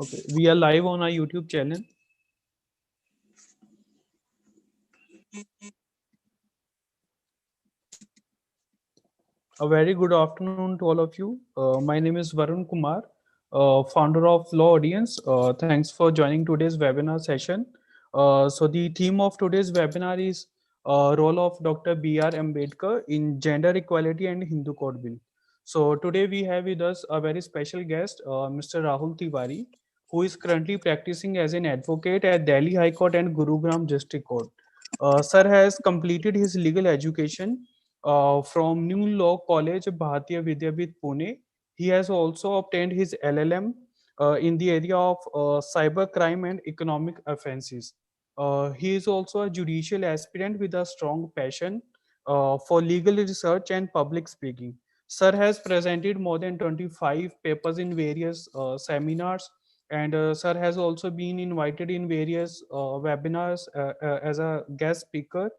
Okay, we are live on our YouTube channel. A very good afternoon to all of you. My name is Varun Kumar, founder of Law Audience. Thanks for joining today's webinar session. So the theme of today's webinar is role of Dr. B.R. Ambedkar in gender equality and Hindu Code Bill. So today we have with us a very special guest, Mr. Rahul Tiwari, who is currently practicing as an advocate at Delhi High Court and Gurugram District Court. Sir has completed his legal education from New Law College, Bharatiya Vidyapith, Pune. He has also obtained his LLM in the area of cyber crime and economic offenses. He is also a judicial aspirant with a strong passion for legal research and public speaking. Sir has presented more than 25 papers in various seminars, and Sir has also been invited in various webinars as a guest speaker,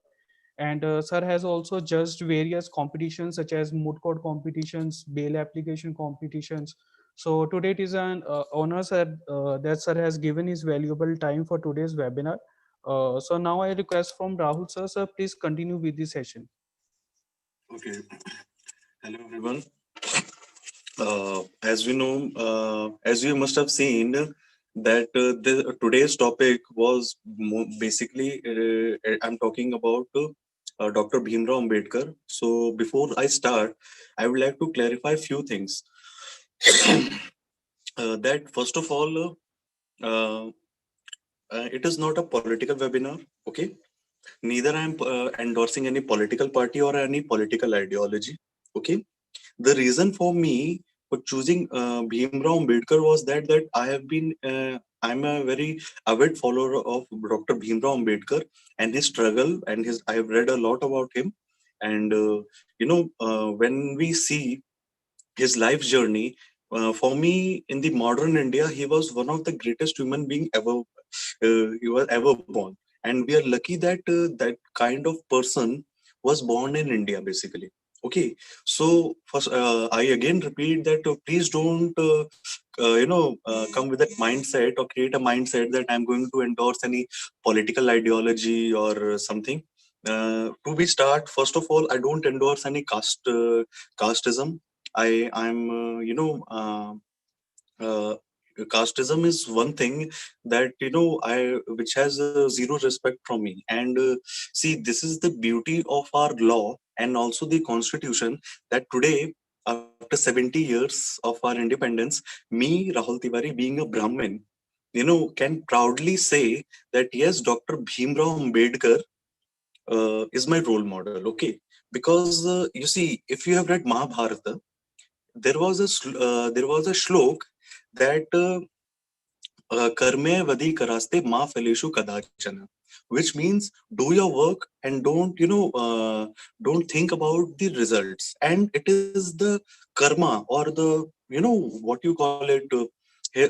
and Sir has also judged various competitions such as moot court competitions, bail application competitions. So today it is an honor, sir, that Sir has given his valuable time for today's webinar. So now I request from Rahul sir, sir, please continue with the session. Okay. Hello, everyone. As we know, as you must have seen, that today's topic was basically, I'm talking about Dr. Bhimrao Ambedkar. So before I start, I would like to clarify a few things. That first of all, it is not a political webinar, okay? Neither I am endorsing any political party or any political ideology, okay? The reason for me for choosing Bhimrao Ambedkar was that I have been I'm a very avid follower of Dr. Bhimrao Ambedkar and his struggle, and his I have read a lot about him, and when we see his life journey, for me in the modern India, he was one of the greatest human being ever. He was ever born, and we are lucky that that kind of person was born in India, basically. Okay, so first, I again repeat that please don't come with that mindset or create a mindset that I'm going to endorse any political ideology or something. To be start, first of all, I don't endorse any casteism. I'm casteism is one thing that I which has zero respect from me. And see, this is the beauty of our law and also the constitution, that today, after 70 years of our independence, me, Rahul Tiwari, being a Brahmin, can proudly say that yes, Dr. Bhimrao Ambedkar is my role model. Okay, because you see, if you have read Mahabharata, there was a shlok that karme vadi karaste ma phaleshu kadachana, which means do your work and don't think about the results. And it is the karma, or the what you call it,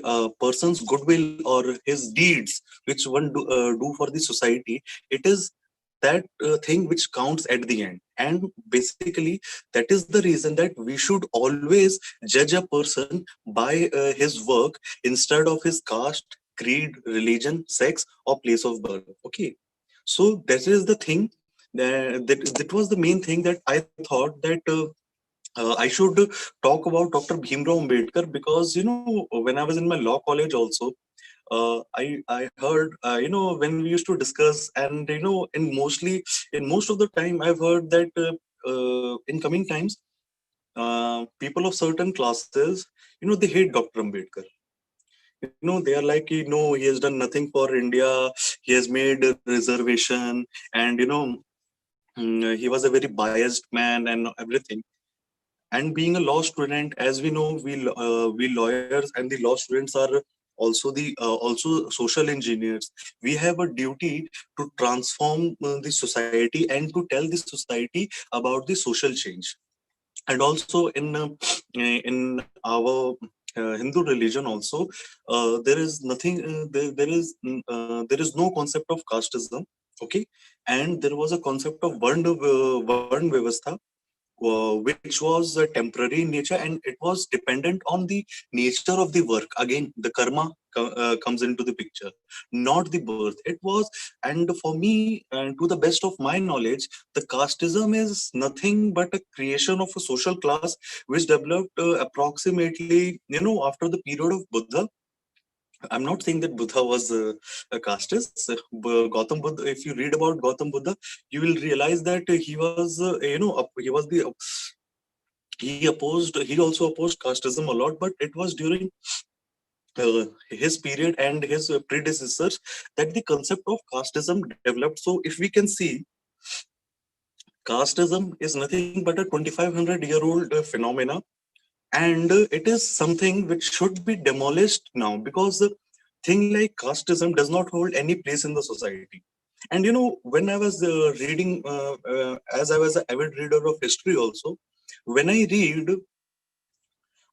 a person's goodwill or his deeds which one do for the society. It is that thing which counts at the end. And basically that is the reason that we should always judge a person by his work instead of his caste, creed, religion, sex, or place of birth. Okay, so that is the thing. That was the main thing that I thought that I should talk about Dr. Bhimrao Ambedkar, because when I was in my law college also, I heard when we used to discuss, and in most of the time I've heard that in coming times, people of certain classes, they hate Dr. Ambedkar. They are like, he has done nothing for India. He has made a reservation, and he was a very biased man and everything. And being a law student, as we know, we lawyers and the law students are also social engineers. We have a duty to transform the society and to tell the society about the social change. And also in our Hindu religion also, there is nothing there is no concept of casteism. Okay, and there was a concept of Varn Vyavastha, which was temporary in nature, and it was dependent on the nature of the work. Again, the karma comes into the picture, not the birth. It was, and for me, and to the best of my knowledge, the casteism is nothing but a creation of a social class which developed approximately, after the period of Buddha. I'm not saying that Buddha was a casteist. Gautam Buddha, if you read about Gautam Buddha, you will realize that he was, he was the he also opposed casteism a lot, but it was during his period and his predecessors that the concept of casteism developed. So if we can see, casteism is nothing but a 2500-year-old phenomena, and it is something which should be demolished now, because the thing like casteism does not hold any place in the society. And when I was reading, as I was an avid reader of history also, when I read,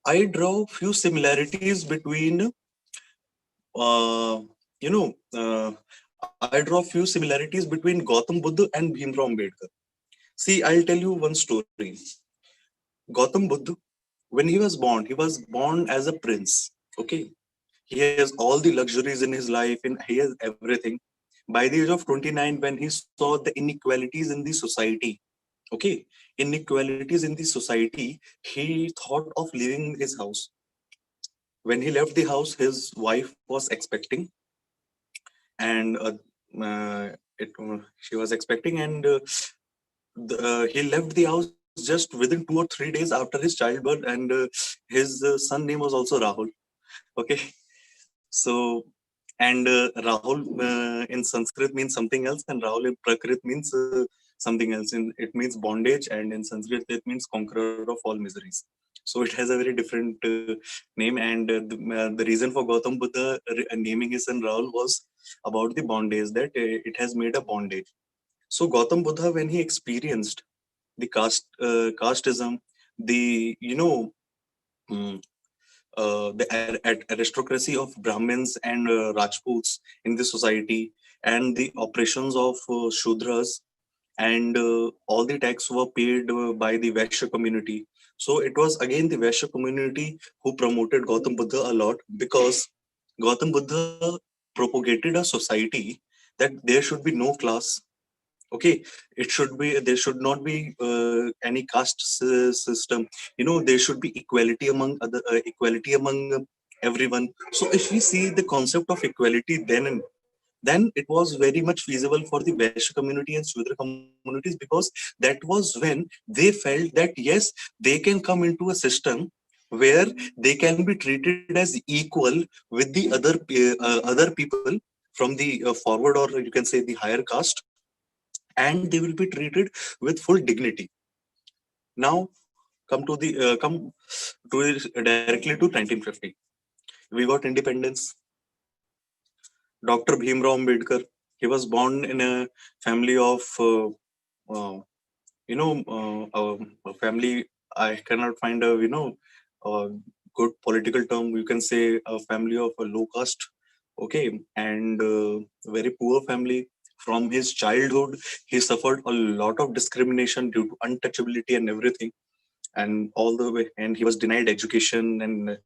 I draw few similarities between, uh, you know, uh, I draw few similarities between Gautam Buddha and Bhimrao Ambedkar. See, I'll tell you one story. Gautam Buddha, when he was born as a prince. Okay, he has all the luxuries in his life, and he has everything. By the age of 29, when he saw the inequalities in the society, okay, inequalities in the society, he thought of leaving his house. When he left the house, his wife was expecting, and she was expecting, and he left the house just within 2 or 3 days after his childbirth, and his son name was also Rahul. Okay, so, and Rahul in Sanskrit means something else, and Rahul in Prakrit means something else. It means bondage, and in Sanskrit it means conqueror of all miseries. So it has a very different name, and the reason for Gautam Buddha naming his son Rahul was about the bondage, that it has made a bondage. So Gautam Buddha, when he experienced the casteism, the mm, the aristocracy of Brahmins and Rajputs in the society, and the oppressions of Shudras, and all the tax were paid by the Vaishya community. So it was again the Vaishya community who promoted Gautam Buddha a lot, because Gautam Buddha propagated a society that there should be no class. Okay, it should be, there should not be any caste system. There should be equality among everyone. So if we see the concept of equality, then it was very much feasible for the Vaishya community and Shudra communities, because that was when they felt that yes, they can come into a system where they can be treated as equal with the other people from the forward, or you can say the higher caste, and they will be treated with full dignity. Now, come to directly to 1950. We got independence. Dr. Bhimrao Ambedkar. He was born in a family of uh, a family. I cannot find a a good political term. You can say a family of a low caste. Okay, and very poor family. From his childhood, he suffered a lot of discrimination due to untouchability and everything, and all the way. And he was denied education and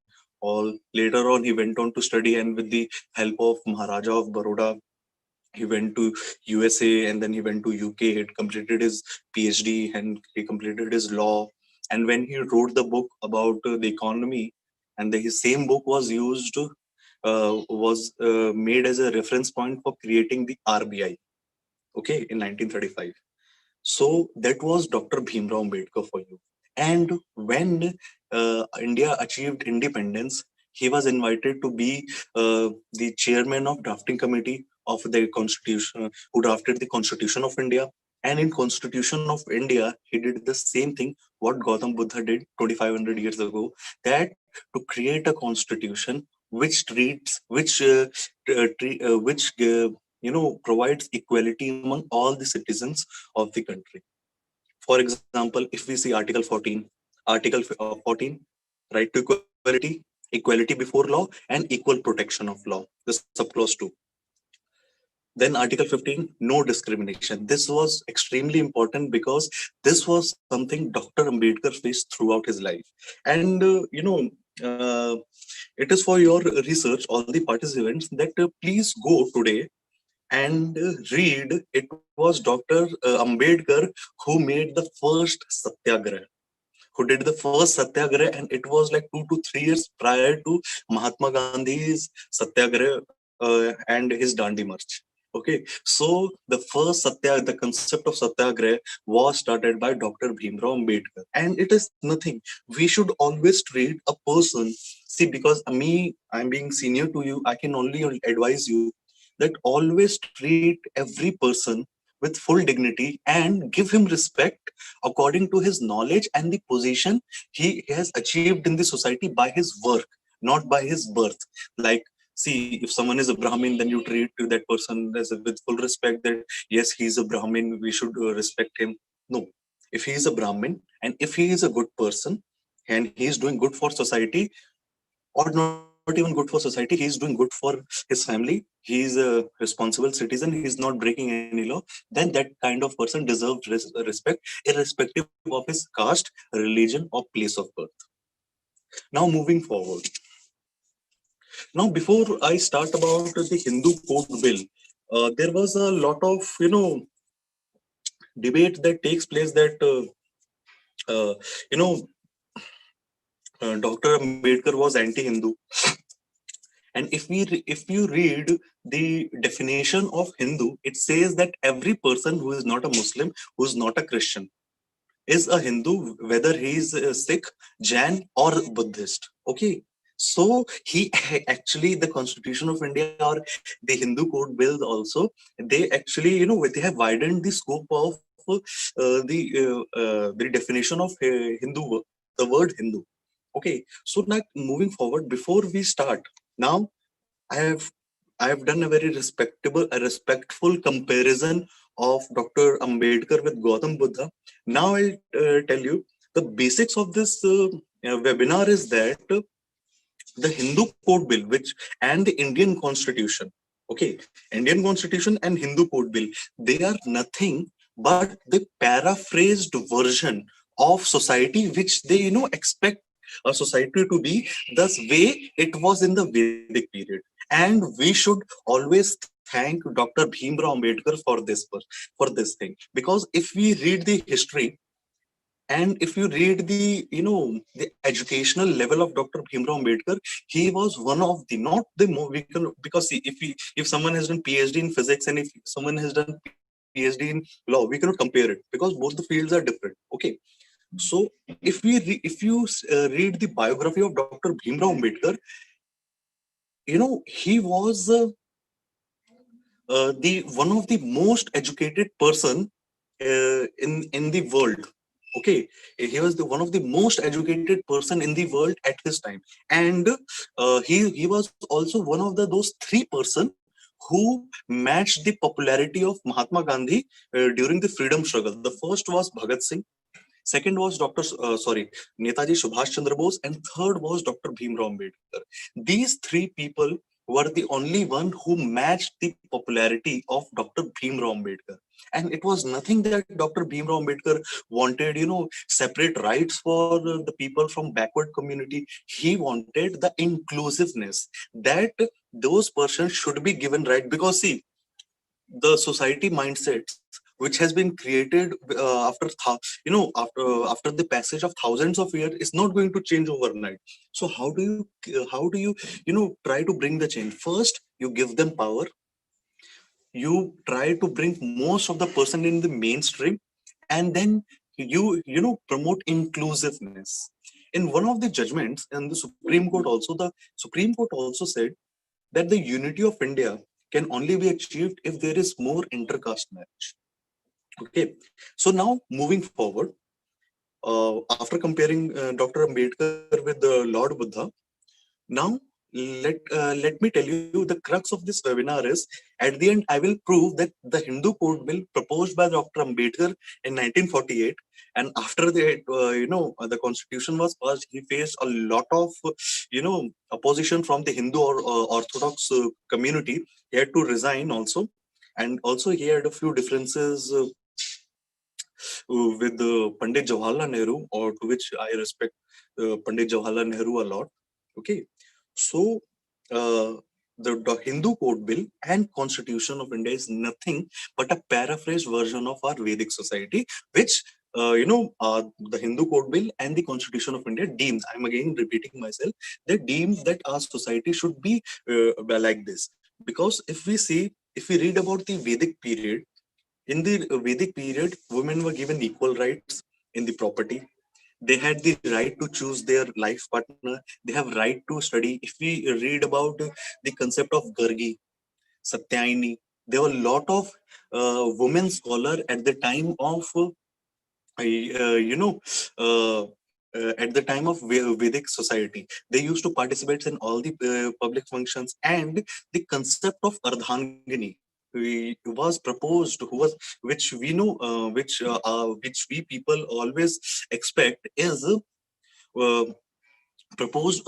all. Later on, he went on to study, and with the help of Maharaja of Baroda, he went to USA, and then he went to UK. He completed his PhD, and he completed his law. And when he wrote the book about the economy, and his same book was used, was made as a reference point for creating the RBI. Okay, in 1935. So that was Dr. Bhimrao Ambedkar for you. And when India achieved independence, he was invited to be the chairman of drafting committee of the constitution, who drafted the Constitution of India. And in Constitution of India, he did the same thing what Gautam Buddha did 2,500 years ago, that to create a constitution which treats, which provides equality among all the citizens of the country. For example, if we see Article 14, Article 14, right to equality, equality before law, and equal protection of law, the subclause 2. Then Article 15, no discrimination. This was extremely important because this was something Dr. Ambedkar faced throughout his life. And, uh, it is for your research, all the participants, that please go today and read. It was Dr. Ambedkar who made the first satyagraha, who did the first satyagraha, and it was like 2 to 3 years prior to Mahatma Gandhi's satyagraha and his Dandi March. Okay, so the first the concept of satyagraha was started by Dr. Bhimrao Ambedkar, and it is nothing. We should always treat a person. See, because me, I'm being senior to you, I can only advise you that always treat every person with full dignity and give him respect according to his knowledge and the position he has achieved in the society by his work, not by his birth. Like, see, if someone is a Brahmin, then you treat that person as with full respect, that yes, he is a Brahmin, we should respect him. No, if he is a Brahmin and if he is a good person and he is doing good for society, or not even good for society, he is doing good for his family, he is a responsible citizen, he is not breaking any law, then that kind of person deserves respect, irrespective of his caste, religion, or place of birth. Now, moving forward. Now, before I start about the Hindu Code Bill, there was a lot of, debate that takes place that, uh, you know, Dr. Ambedkar was anti-Hindu. And if you read the definition of Hindu, it says that every person who is not a Muslim, who is not a Christian, is a Hindu, whether he is Sikh, Jain, or Buddhist. Okay. So he actually, the Constitution of India or the Hindu Code Bills also, they actually, they have widened the scope of the definition of Hindu, the word Hindu. Okay. So now, moving forward, before we start, now I have I have done a very respectful comparison of Dr. Ambedkar with Gautam Buddha. Now I'll tell you the basics of this webinar is that the Hindu Code Bill, which and the Indian Constitution, okay, Indian Constitution and Hindu Code Bill, they are nothing but the paraphrased version of society, which they expect a society to be the way it was in the Vedic period. And we should always thank Dr. Bhimrao Ambedkar for this thing, because if we read the history and if you read the the educational level of Dr. Bhimrao Ambedkar, he was one of the, not the more, we can, because see, if someone has done PhD in physics and if someone has done PhD in law, we cannot compare it because both the fields are different. Okay, so if you read the biography of Dr. Bhimrao Ambedkar, he was the one of the most educated person in the world. Okay, he was the one of the most educated person in the world at his time, and he was also one of the those three person who matched the popularity of Mahatma Gandhi during the freedom struggle. The first was Bhagat Singh, second was Netaji Subhash Chandra Bose, and third was Dr. Bhimrao Ambedkar. These three people were the only one who matched the popularity of Dr. Bhimrao Ambedkar. And it was nothing that Dr. Bhimrao Ambedkar wanted, separate rights for the people from backward community. He wanted the inclusiveness, that those persons should be given right, because see, the society mindsets which has been created after the passage of thousands of years is not going to change overnight. So how do you try to bring the change? First, you give them power, you try to bring most of the person in the mainstream, and then promote inclusiveness. In one of the judgments in the Supreme Court also, the Supreme Court also said that the unity of India can only be achieved if there is more intercaste marriage. Okay, so now moving forward, after comparing Dr. Ambedkar with Lord Buddha, now let me tell you, the crux of this webinar is, at the end I will prove that the Hindu Code Bill proposed by Dr. Ambedkar in 1948, and after the constitution was passed, he faced a lot of opposition from the Hindu or Orthodox community. He had to resign also, And also he had a few differences with Pandit Jawaharlal Nehru, or to which I respect Pandit Jawaharlal Nehru a lot. Okay, so uh, the Hindu Code Bill and Constitution of India is nothing but a paraphrased version of our Vedic society, which the Hindu Code Bill and the Constitution of India deems. I'm again repeating myself. They deem that our society should be like this, because if we read about the Vedic period, in the Vedic period, women were given equal rights in the property. They had the right to choose their life partner. They have right to study. If we read about the concept of Gargi, Satyayini, there were a lot of women scholar at the time of I- uh, you know, at the time of Vedic society, they used to participate in all the public functions, and the concept of Ardhangini was proposed, who was which we know, which we people always expect is uh, proposed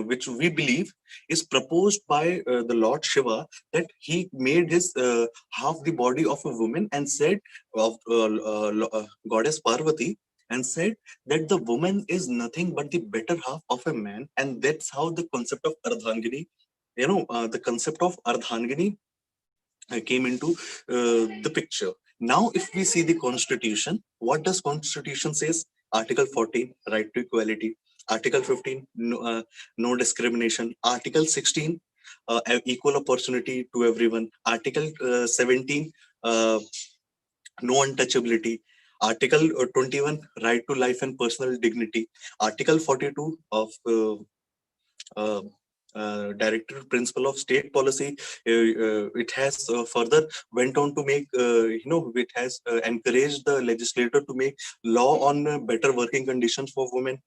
which we believe is proposed by the Lord Shiva, that he made his half the body of a woman and said of goddess Parvati, and said that the woman is nothing but the better half of a man, and that's how the concept of Ardhangini, the concept of Ardhangini came into the picture. Now, if we see the Constitution, what does Constitution says? Article 14, right to equality. Article 15, no discrimination. Article 16, equal opportunity to everyone. Article 17, uh, no untouchability. Article 21, right to life and personal dignity. Article 42 of uh, directive principle of state policy. It has further went on to make, it has encouraged the legislator to make law on better working conditions for women,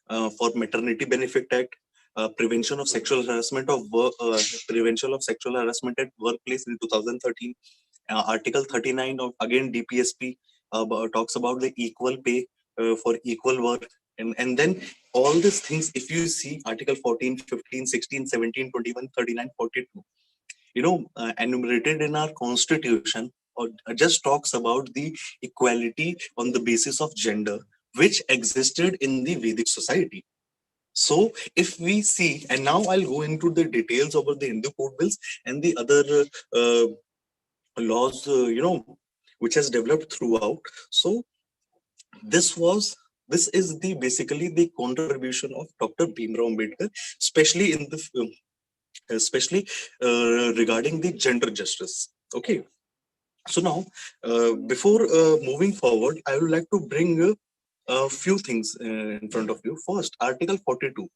for maternity benefit act, prevention of sexual harassment of work, prevention of sexual harassment at workplace in 2013. Article 39 of again DPSP talks about the equal pay for equal work, and then all these things, if you see Article 14, 15, 16, 17, 21, 39, 42, enumerated in our constitution, or just talks about the equality on the basis of gender, which existed in the Vedic society. So if we see, and now I'll go into the details about the Hindu code bills and the other uh, laws, which has developed throughout. So this was this is the basically the contribution of Dr. Bhimrao Ambedkar, especially in the especially regarding the gender justice. Okay, so now before moving forward, I would like to bring a few things in front of you. First, Article 42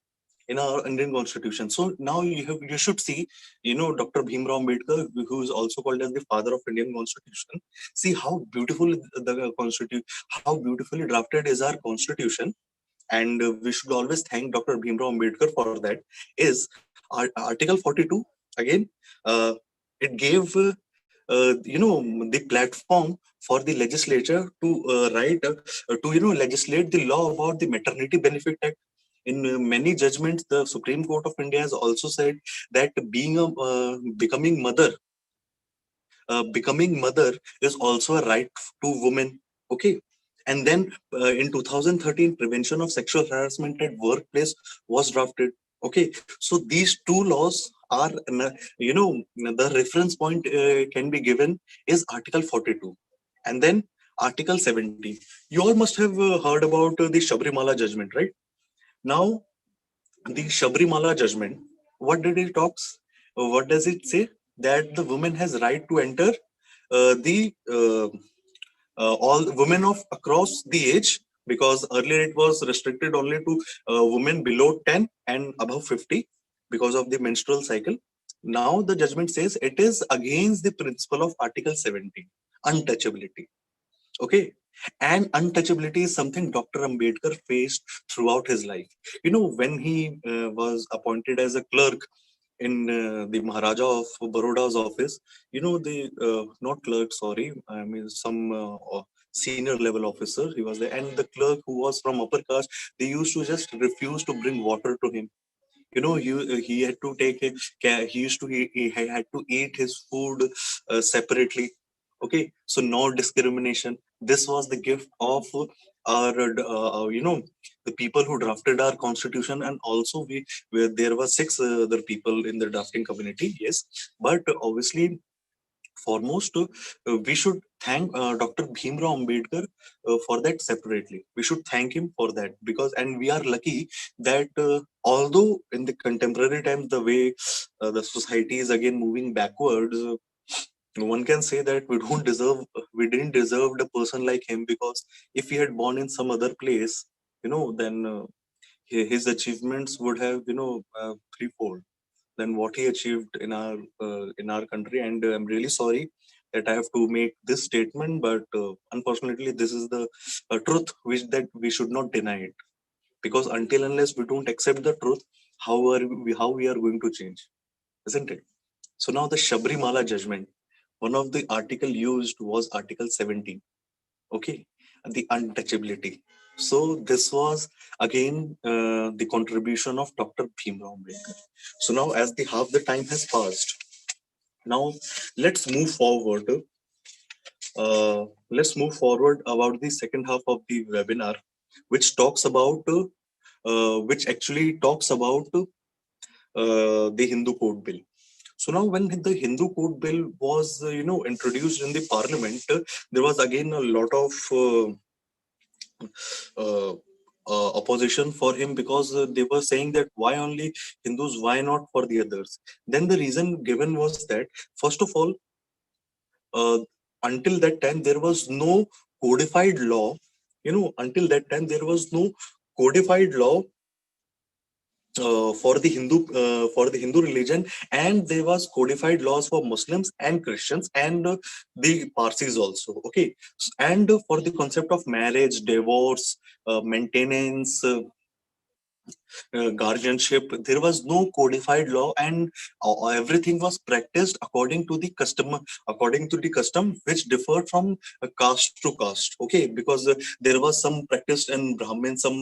in our Indian Constitution. So now you should see, Dr. Bhimrao Ambedkar, who is also called as the father of Indian Constitution. See how beautiful the constitution, how beautifully drafted is our Constitution, and we should always thank Dr. Bhimrao Ambedkar for that. Is Article 42 again? Uh, it gave the platform for the legislature to write to legislate the law about the maternity benefit act. In many judgments, the Supreme Court of India has also said that being a becoming mother is also a right to women. Okay, and then in 2013, prevention of sexual harassment at workplace was drafted. Okay, so these two laws are, the reference point can be given is Article 42, and then Article 17. You all must have heard about the Shabrimala judgment, right? Now, the Shabrimala judgment, what did it talks? What does it say? That the woman has right to enter the all women of across the age, because earlier it was restricted only to women below 10 and above 50 because of the menstrual cycle. Now the judgment says it is against the principle of Article 17, untouchability. Okay, and untouchability is something Dr. Ambedkar faced throughout his life. When he was appointed as a clerk in the Maharaja of Baroda's office, the not clerk, sorry, I mean some senior level officer, he was there, and the clerk who was from upper caste, they used to just refuse to bring water to him. He had to take he used to he had to eat his food separately. Okay, so no discrimination. This was the gift of our the people who drafted our constitution. And also there were six other people in the drafting community, yes. But obviously, foremost, we should thank Dr. Bhimrao Ambedkar for that separately. We should thank him for that, because, and we are lucky that although in the contemporary times, the way the society is again moving backwards, one can say that we didn't deserve a person like him, because if he had born in some other place, then his achievements would have, threefold than what he achieved in our country. And I'm really sorry that I have to make this statement, but unfortunately, this is the truth that we should not deny it, because until unless we don't accept the truth, how we are going to change, isn't it? So now the Shabrimala judgment, one of the article used was Article 17. Okay, the untouchability. So this was again the contribution of Dr. Bhimrao Ambedkar. So now, as the half the time has passed, now let's move forward. Let's move forward about the second half of the webinar, which talks about which actually talks about the Hindu Code Bill. So now, when the Hindu Code Bill was introduced in the Parliament, there was again a lot of uh, opposition for him, because they were saying that why only Hindus, why not for the others? Then the reason given was that, first of all, uh, until that time there was no codified law. Until that time there was no codified law for the Hindu religion, and there was codified laws for Muslims and Christians and the Parsis also. Okay, and for the concept of marriage, divorce, maintenance, guardianship, there was no codified law, and everything was practiced according to the custom, which differed from caste to caste. Okay, because there was some practiced in Brahmin, some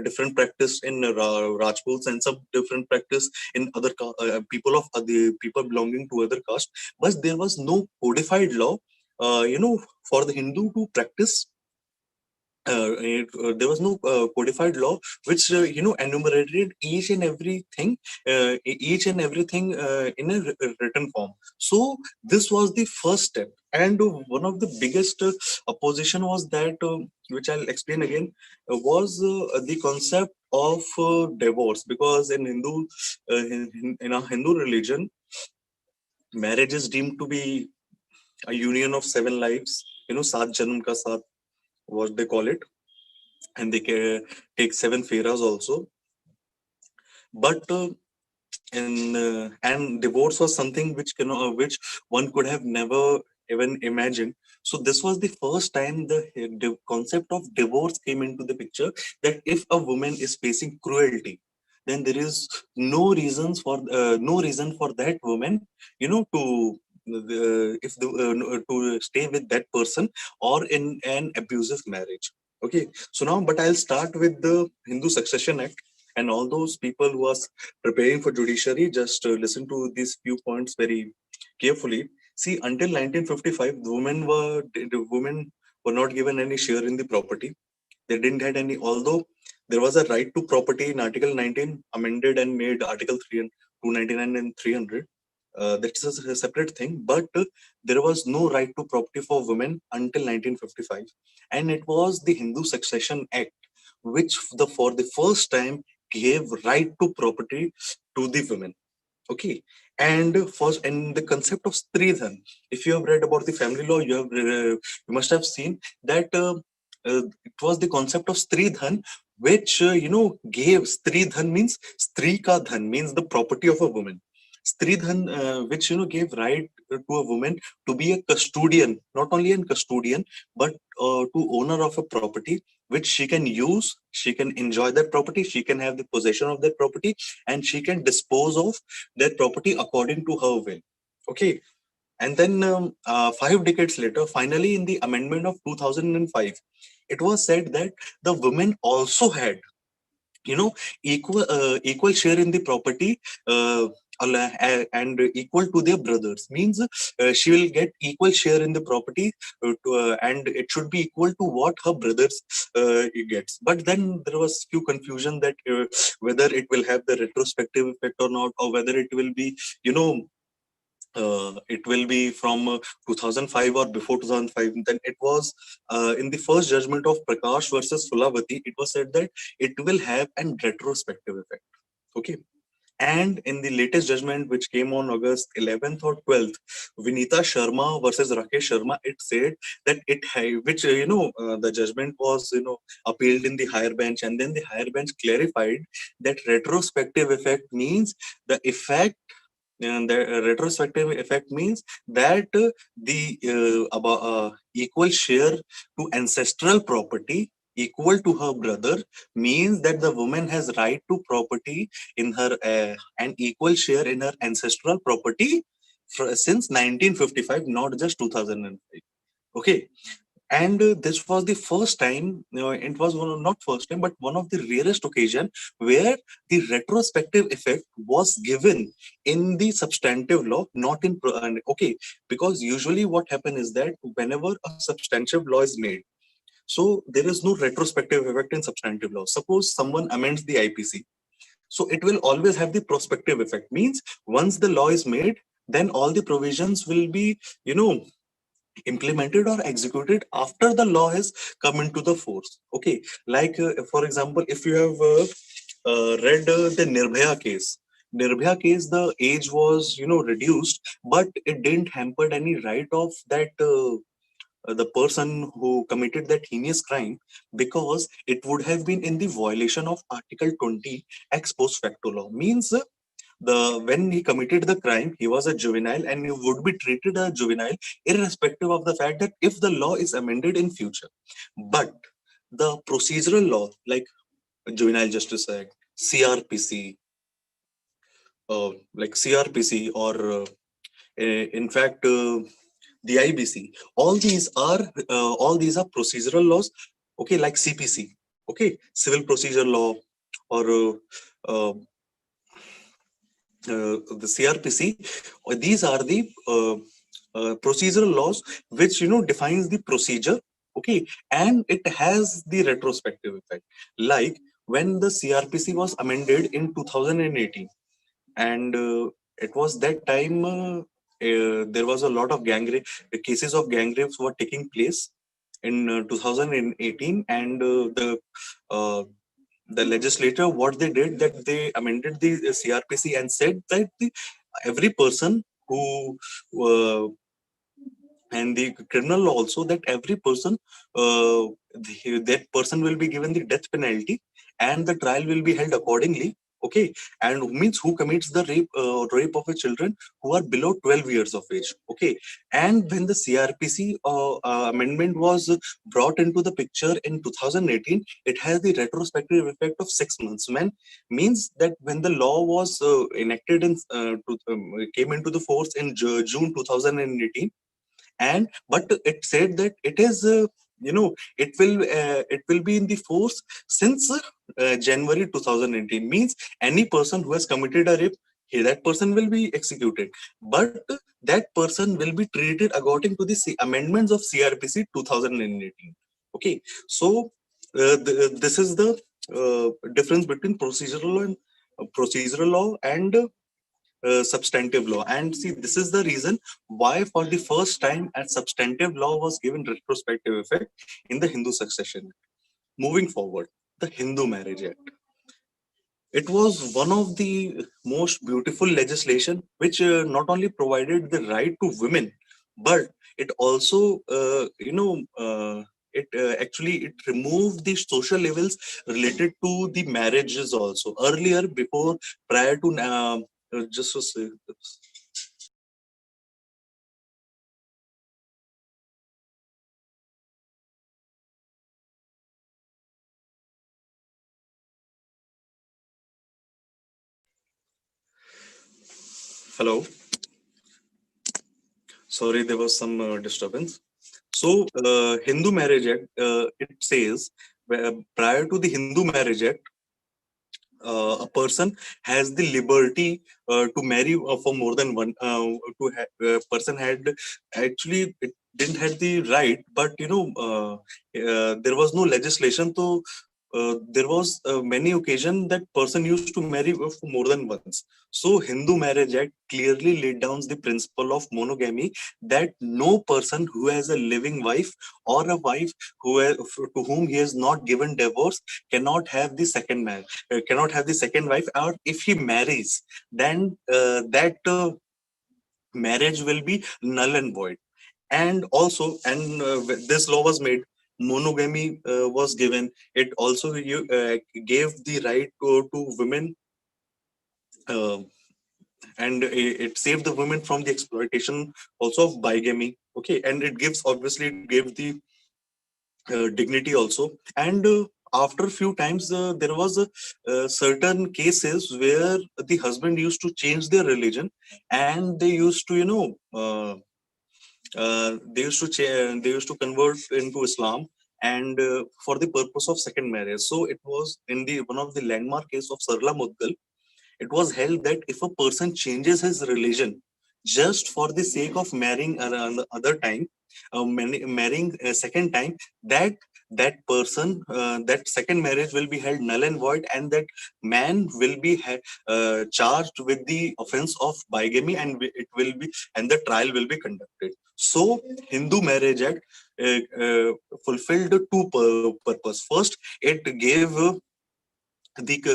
different practice in Rajputs, and some different practice in other people of the people belonging to other caste. But there was no codified law, for the Hindu to practice. There was no codified law which enumerated each and everything in a written form. So this was the first step, and one of the biggest opposition was that, which I'll explain again, was the concept of divorce, because in in our Hindu religion, marriage is deemed to be a union of seven lives. Saat janam ka saath, what they call it, and they take seven feras also. But and divorce was something which one could have never even imagined. So this was the first time the concept of divorce came into the picture, that if a woman is facing cruelty, then there is no reason for that woman, to if the to stay with that person, or in an abusive marriage. Okay, so now, but I'll start with the Hindu Succession Act. And all those people who are preparing for judiciary, just listen to these few points very carefully. See, until 1955, the women were not given any share in the property. They didn't had any, although there was a right to property in Article 19, amended and made Article 3 and 299 and 300. That's a separate thing, but there was no right to property for women until 1955, and it was the Hindu Succession Act which, for the first time, gave right to property to the women. Okay, and first, and the concept of stridhan. If you have read about the family law, you must have seen that it was the concept of stridhan, which gave stridhan means stri ka dhan, means the property of a woman. Stridhan, which gave right to a woman to be a custodian, not only a custodian, but to owner of a property, which she can use, she can enjoy that property, she can have the possession of that property, and she can dispose of that property according to her will. Okay, and then 5 decades later, finally, in the amendment of 2005, it was said that the women also had you know, equal share in the property, uh, and equal to their brothers, means she will get equal share in the property, and it should be equal to what her brothers gets. But then there was few confusion that whether it will have the retrospective effect or not, or whether it will be, you know, it will be from 2005 or before 2005. Then it was in the first judgment of Prakash versus Fulavati, it was said that it will have an retrospective effect. Okay. And in the latest judgment, which came on August 11th or 12th, Vinita Sharma versus Rakesh Sharma, it said that which, the judgment was, appealed in the higher bench, and then the higher bench clarified that retrospective effect means the effect, and the retrospective effect means that the about equal share to ancestral property equal to her brother means that the woman has right to property in her an equal share in her ancestral property since 1955, not just 2005. Okay. And this was the first time, it was not first time, but one of the rarest occasion where the retrospective effect was given in the substantive law, not in okay, because usually what happen is that whenever a substantive law is made, so there is no retrospective effect in substantive law. Suppose someone amends the IPC, so it will always have the prospective effect, means once the law is made, then all the provisions will be, you know, implemented or executed after the law has come into the force. Okay. Like for example, if you have read the Nirbhaya case, the age was, reduced, but it didn't hamper any right of that the person who committed that heinous crime, because it would have been in the violation of Article 20 ex post facto law. Means the when he committed the crime, he was a juvenile and he would be treated as juvenile irrespective of the fact that if the law is amended in future. But the procedural law, like Juvenile Justice Act, CRPC, like CRPC, or in fact the IBC, all these are procedural laws. Okay, like CPC, okay, civil procedure law, or uh, the CRPC. These are the procedural laws which, defines the procedure. Okay, and it has the retrospective effect. Like when the CRPC was amended in 2018, and it was that time there was a lot of gang rape, cases of gang rapes were taking place in 2018, and uh, the legislature, what they did, that they amended the CRPC and said that every person who and the criminal law also, that every person, that person will be given the death penalty, and the trial will be held accordingly. Okay. And means who commits the rape of a children who are below 12 years of age. Okay. And when the CRPC amendment was brought into the picture in 2018, it has the retrospective effect of 6 months. Man, means that when the law was enacted and came into the force in June 2018, and but it said that it is, it will be in the force since January 2018. Means any person who has committed a rape, that person will be executed, but that person will be treated according to the amendments of CRPC 2018. Okay. So this is the difference between procedural law and substantive law. And see, this is the reason why for the first time a substantive law was given retrospective effect in the Hindu Succession Act. Moving forward, the Hindu Marriage Act, it was one of the most beautiful legislation which not only provided the right to women, but it also actually it removed the social levels related to the marriages also. Earlier, before, prior to just to say, hello, sorry, there was some disturbance. So, Hindu Marriage Act, it says, prior to the Hindu Marriage Act, a person has the liberty to marry for more than one person had actually it didn't have the right, but there was no legislation, so there was many occasion that person used to marry for more than once. So Hindu Marriage Act clearly laid down the principle of monogamy, that no person who has a living wife or a wife to whom he has not given divorce cannot have the second marriage, cannot have the second wife, or if he marries, then that marriage will be null and void. And also, this law was made, monogamy was given. It also gave the right to women, uh, and it saved the women from the exploitation also of bigamy. Okay, and it gives, obviously it gave the dignity also. And after a few times, there was certain cases where the husband used to change their religion, and they used to they used to convert into Islam, and for the purpose of second marriage. So it was in the one of the landmark case of Sarla Mudgal. It was held that if a person changes his religion just for the sake of marrying another time, marrying a second time, that that second marriage will be held null and void, and that man will be charged with the offense of bigamy, and it will be, and the trial will be conducted. So Hindu Marriage Act fulfilled two purpose. First, it gave the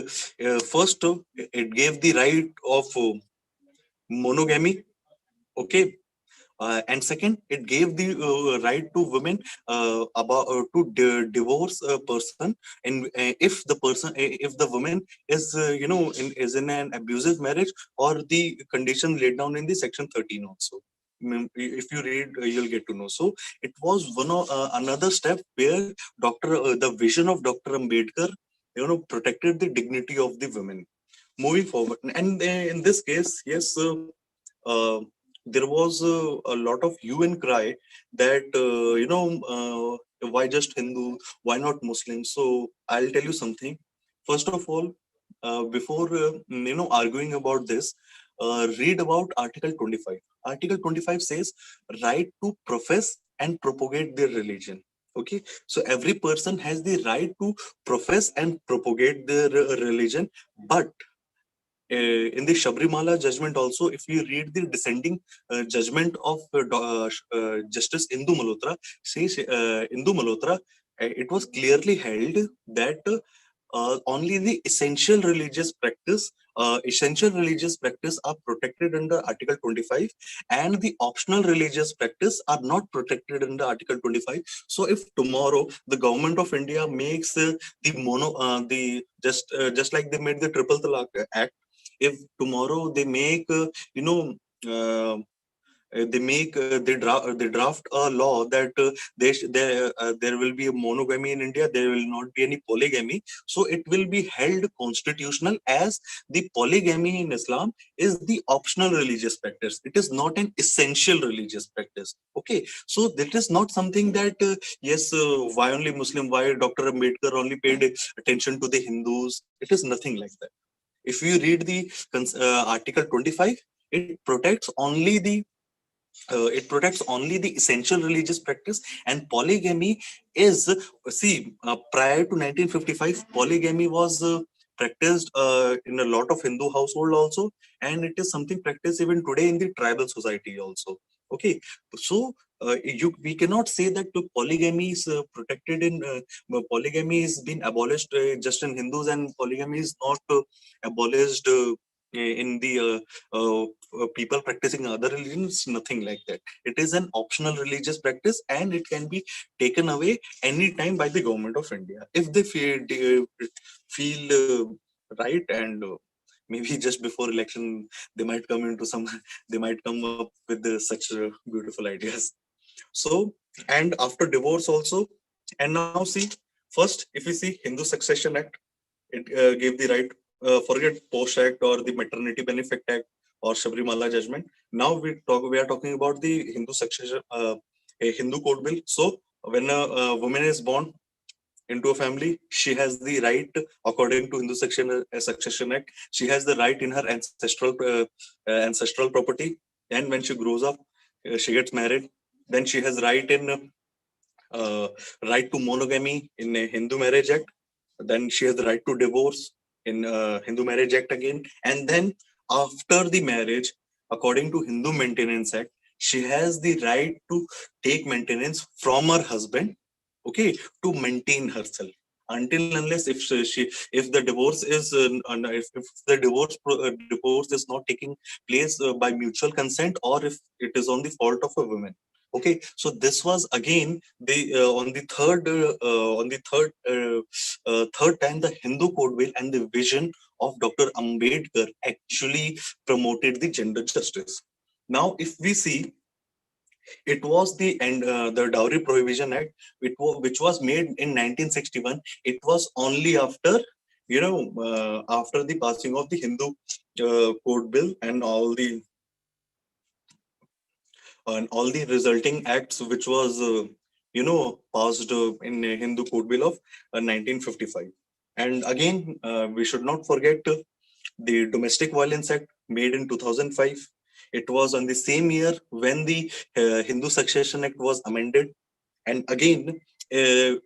first it gave the right of monogamy. Okay, and second, it gave the right to women to divorce a person, and if the person, if the woman is is in an abusive marriage, or the condition laid down in the section 13 also. If you read, you'll get to know. So it was one of another step where the vision of Dr. Ambedkar, protected the dignity of the women. Moving forward, and in this case, yes, uh, there was a lot of hue and cry that why just Hindu, why not Muslim? So I'll tell you something. First of all, before arguing about this, read about Article 25. Article 25 says right to profess and propagate their religion. Okay, so every person has the right to profess and propagate their religion, but in the Shabrimala judgment also, if you read the dissenting judgment of Justice Indu Malhotra, says Indu Malhotra, it was clearly held that only the essential religious practice are protected under Article 25, and the optional religious practice are not protected under Article 25. So if tomorrow the government of India makes the just like they made the Triple Talaq Act, if tomorrow they make uh, they draft a law that there will be a monogamy in India, there will not be any polygamy, so it will be held constitutional, as the polygamy in Islam is the optional religious practice, it is not an essential religious practice. Okay, so that is not something that yes, why only Muslim, why Dr. Ambedkar only paid attention to the Hindus. It is nothing like that. If you read the Article 25, it protects only the essential religious practice. And polygamy is, see, prior to 1955, polygamy was practiced in a lot of Hindu household also, and it is something practiced even today in the tribal society also. Okay, so we cannot say that polygamy is protected in polygamy is been abolished just in Hindus, and polygamy is not abolished in the people practicing other religions. Nothing like that. It is an optional religious practice, and it can be taken away anytime by the government of India if they feel right. And maybe just before election, they might come into some they might come up with such beautiful ideas. So, and after divorce also, and now see, first, if we see Hindu Succession Act, it gave the right. Forget Post Act or the Maternity Benefit Act or Shabrimala judgment. Now we are talking about the Hindu succession, a Hindu code bill. So when a woman is born, into a family, she has the right, according to Hindu Succession Act, she has the right in her ancestral property. And when she grows up, she gets married. Then she has uh, right to monogamy in a Hindu Marriage Act. Then she has the right to divorce in Hindu Marriage Act again. And then after the marriage, according to Hindu Maintenance Act, she has the right to take maintenance from her husband, okay, to maintain herself until unless if the divorce is if the divorce is not taking place by mutual consent, or if it is on the fault of a woman. Okay, so this was again the on the third time the Hindu code bill and the vision of Dr. Ambedkar actually promoted the gender justice. Now if we see, it was the Dowry Prohibition Act, which was made in 1961. It was only after, after the passing of the Hindu code bill and all the resulting acts, which was passed in Hindu code bill of 1955. And again, we should not forget the Domestic Violence Act made in 2005. It was on the same year when the Hindu Succession Act was amended. And again, in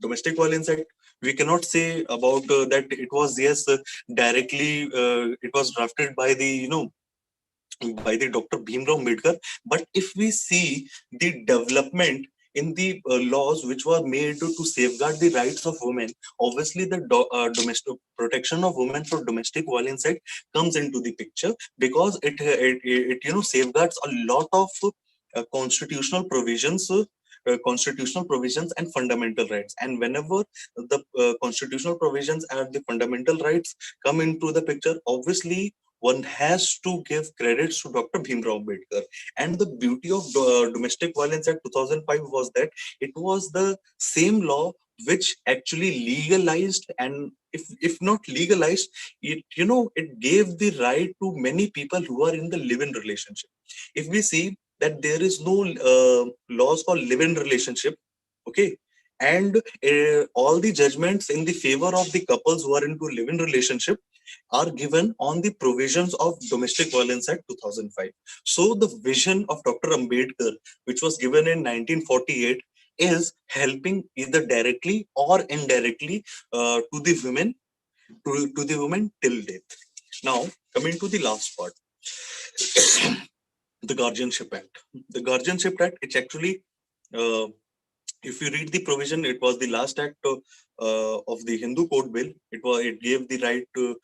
Domestic Violence Act, we cannot say about that it was, yes, directly, it was drafted by the, by the Dr. Bhimrao Ambedkar. But if we see the development in the laws which were made to safeguard the rights of women, obviously the domestic protection of women for Domestic Violence Act comes into the picture, because it safeguards a lot of constitutional provisions and fundamental rights. And whenever the constitutional provisions and the fundamental rights come into the picture, obviously one has to give credits to Dr. Bhimrao Ambedkar. And the beauty of Domestic Violence Act 2005 was that it was the same law which actually legalized, and if not legalized, it gave the right to many people who are in the live-in relationship. If we see that there is no laws for live-in relationship, okay, and all the judgments in the favor of the couples who are into live-in relationship are given on the provisions of Domestic Violence Act 2005. So the vision of Dr. Ambedkar, which was given in 1948, is helping either directly or indirectly to the women, to the women till death. Now, coming to the last part, the Guardianship Act. The Guardianship Act, it's actually, uh, if you read the provision, it was the last act of the Hindu code bill. It gave the right to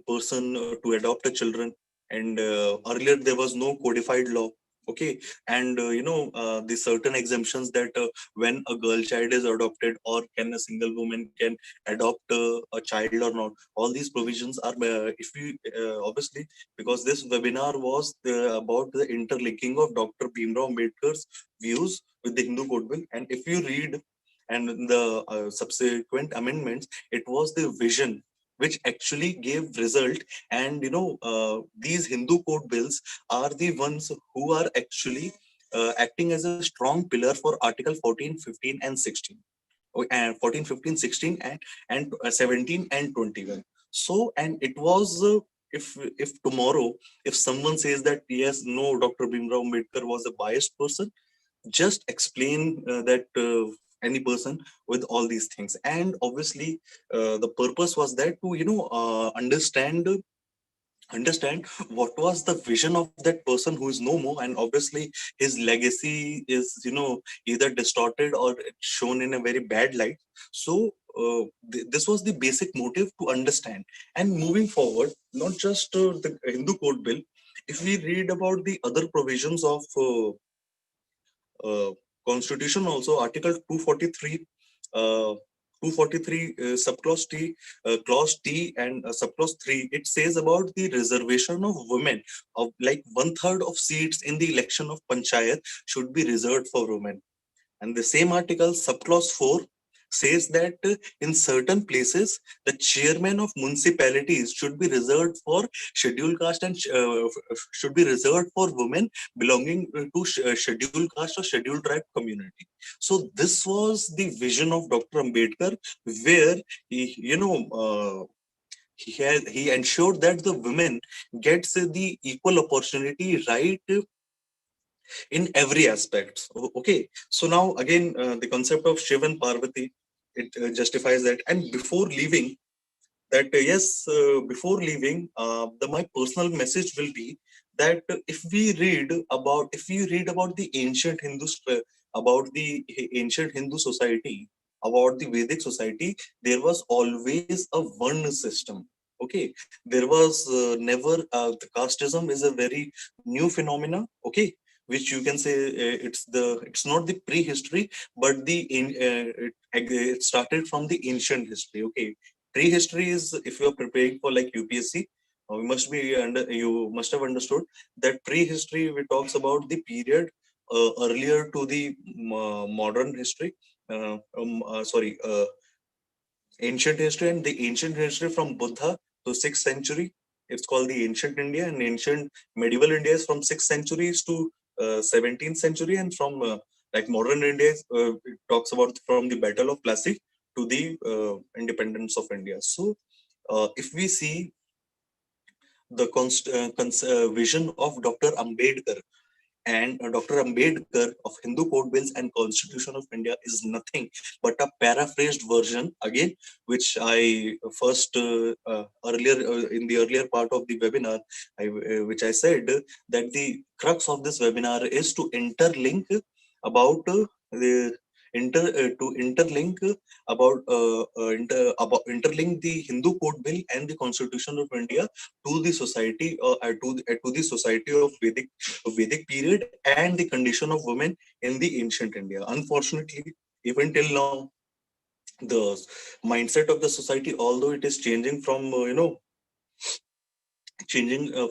person to adopt a children. And earlier there was no codified law. Okay, and the certain exemptions that when a girl child is adopted, or can a single woman can adopt a child or not. All these provisions are, if we obviously, because this webinar was about the interlinking of Dr. Bhimrao Ambedkar's views with the Hindu code bill. And if you read and in the subsequent amendments, it was the vision which actually gave result. And these Hindu code bills are the ones who are actually acting as a strong pillar for Article 14, 15, and 16. And 14, 15, 16, and 17 and 21. So, and it was, if tomorrow, if someone says that yes, no, Dr. Bhimrao Ambedkar was a biased person, just explain that any person with all these things. And obviously the purpose was that to understand what was the vision of that person who is no more. And obviously his legacy is either distorted or shown in a very bad light. So this was the basic motive to understand. And moving forward, not just the Hindu code bill, if we read about the other provisions of uh, constitution also, Article 243, 243 subclause T, clause T, and subclause 3, it says about the reservation of women, of like one third of seats in the election of panchayat should be reserved for women. And the same article, subclause 4, says that in certain places the chairman of municipalities should be reserved for scheduled caste and should be reserved for women belonging to scheduled caste or scheduled tribe community. So this was the vision of Dr. Ambedkar, where he, he ensured that the women gets the equal opportunity right in every aspect. Okay, so now again, the concept of Shiv and Parvati, it justifies that. And before leaving, that yes, before leaving, my personal message will be that if we read about the ancient about the ancient Hindu society, about the Vedic society, there was always a one system. Okay, there was never the casteism is a very new phenomena. Okay, which you can say it's not the prehistory, but it started from the ancient history. Okay, prehistory is, if you are preparing for like UPSC, you must have understood that prehistory we talks about the period earlier to the modern history. Sorry, ancient history, and the ancient history from Buddha to 6th century. It's called the ancient India, and ancient medieval India is from 6th centuries to 17th century, and from like modern India, it talks about from the Battle of Plassey to the independence of India. So, if we see the vision of Dr. Ambedkar, and Dr. Ambedkar of Hindu Code Bills and Constitution of India is nothing but a paraphrased version, again, which I first earlier in the earlier part of the webinar, which I said that the crux of this webinar is to interlink about the interlink about interlink the Hindu Code Bill and the Constitution of India to the society to the society of Vedic period and the condition of women in the ancient India. Unfortunately, even till now, the mindset of the society, although it is changing from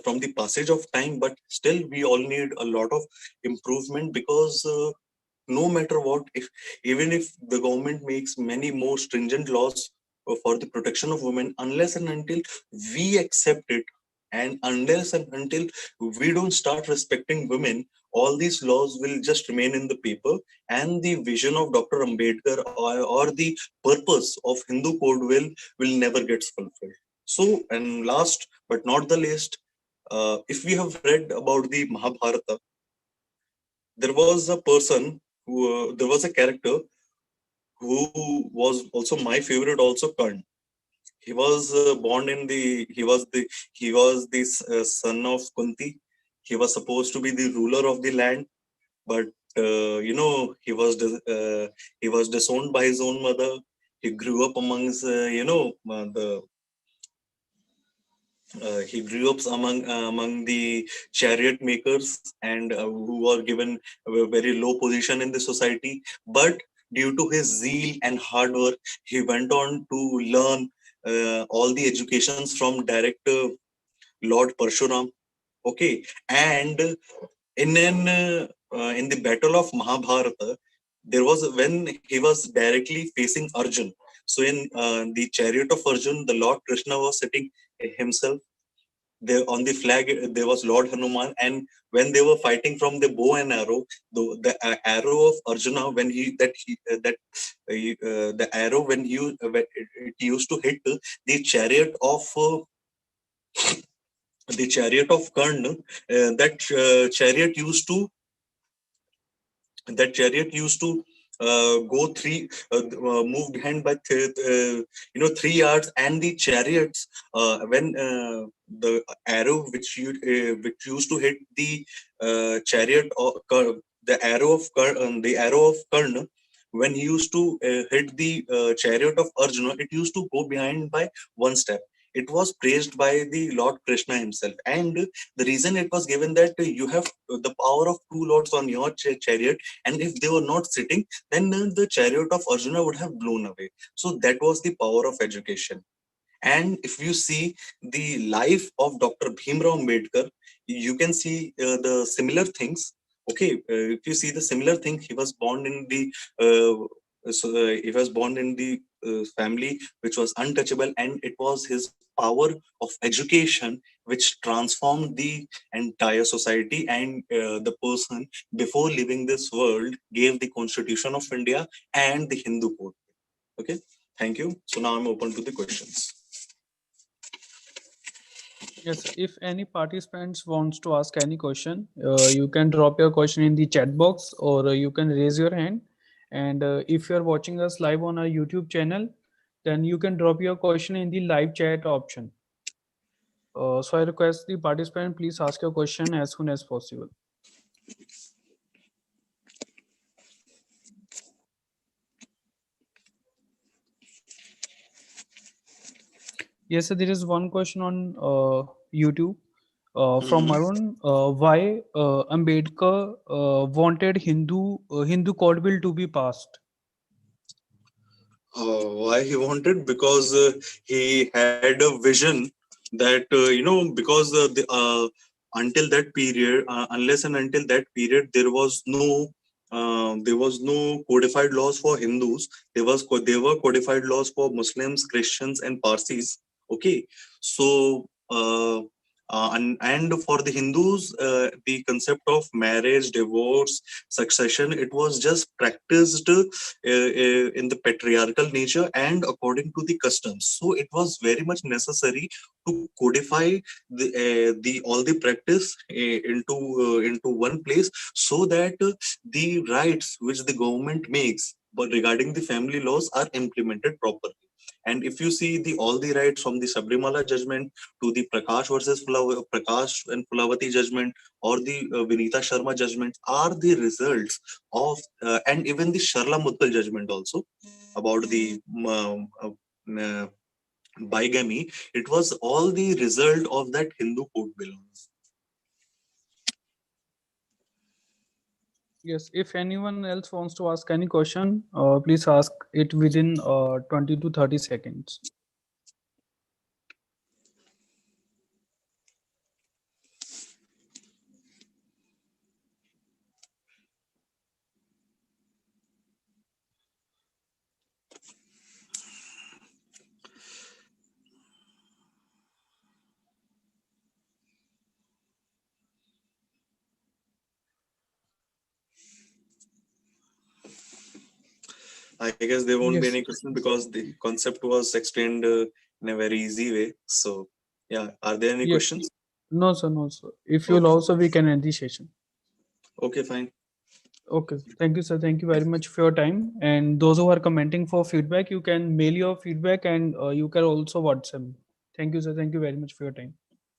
from the passage of time, but still we all need a lot of improvement, because no matter what, if even if the government makes many more stringent laws for the protection of women, unless and until we accept it, and unless and until we don't start respecting women, all these laws will just remain in the paper, and the vision of Dr. Ambedkar, or the purpose of Hindu code will never get fulfilled. So, and last but not the least, if we have read about the Mahabharata, there was a person there was a character who was also my favorite, also Karn. He was born in the he was the son of Kunti. He was supposed to be the ruler of the land, but he was disowned by his own mother. He grew up amongst the he grew up among the chariot makers, and who were given a very low position in the society. But due to his zeal and hard work, he went on to learn all the educations from director Lord Parshuram. Okay, and in the battle of Mahabharata, there was when he was directly facing Arjun. So in the chariot of Arjun, the Lord Krishna was sitting himself there. On the flag there was Lord Hanuman, and when they were fighting from the bow and arrow, the arrow of Arjuna, when the arrow when it used to hit the chariot of Karna, that chariot used to go move behind by 3 yards, and the chariots, when the arrow which used to hit the chariot, or the arrow of Karna, when he used to hit the chariot of Arjuna, it used to go behind by one step. It was praised by the Lord Krishna himself, and the reason it was given that you have the power of two lords on your chariot, and if they were not sitting, then the chariot of Arjuna would have blown away. So that was the power of education. And if you see the life of Dr. Bhimrao Ambedkar, you can see the similar things. Okay, if you see the similar thing, he was born in the He was born in the family which was untouchable, and it was his power of education which transformed the entire society. And the person, before leaving this world, gave the Constitution of India and the Hindu code. Okay, thank you. So now I'm open to the questions. Yes, if any participants wants to ask any question, you can drop your question in the chat box, or you can raise your hand. And if you're watching us live on our YouTube channel, then you can drop your question in the live chat option. So I request the participant, please ask your question as soon as possible. Yes, sir, there is one question on YouTube from Mhm. Varun. Why Ambedkar wanted Hindu code bill to be passed? Why he wanted? Because he had a vision that because until that period, unless and until that period, there was no codified laws for Hindus. There were codified laws for Muslims, Christians, and Parsis. Okay, so and for the Hindus, the concept of marriage, divorce, succession, it was just practiced in the patriarchal nature and according to the customs. So it was very much necessary to codify the all the practice into one place, so that the rights which the government makes but regarding the family laws are implemented properly. And if you see the all the rights from the Sabrimala judgment to the Prakash and Fulavati judgment, or the Vinita Sharma judgment, are the results of and even the Sharla Muttal judgment also about the uh, bigamy. It was all the result of that Hindu court bill. Yes, if anyone else wants to ask any question, please ask it within 20 to 30 seconds. I guess there won't be any Yes. question because the concept was explained in a very easy way. So, yeah, are there any Yes. questions? No, sir. No, sir. If you'll Okay, also, we can end the session. okay, fine. Okay. Thank you, sir. Thank you very much for your time. And those who are commenting for feedback, you can mail your feedback, and you can also WhatsApp me. Thank you, sir. Thank you very much for your time.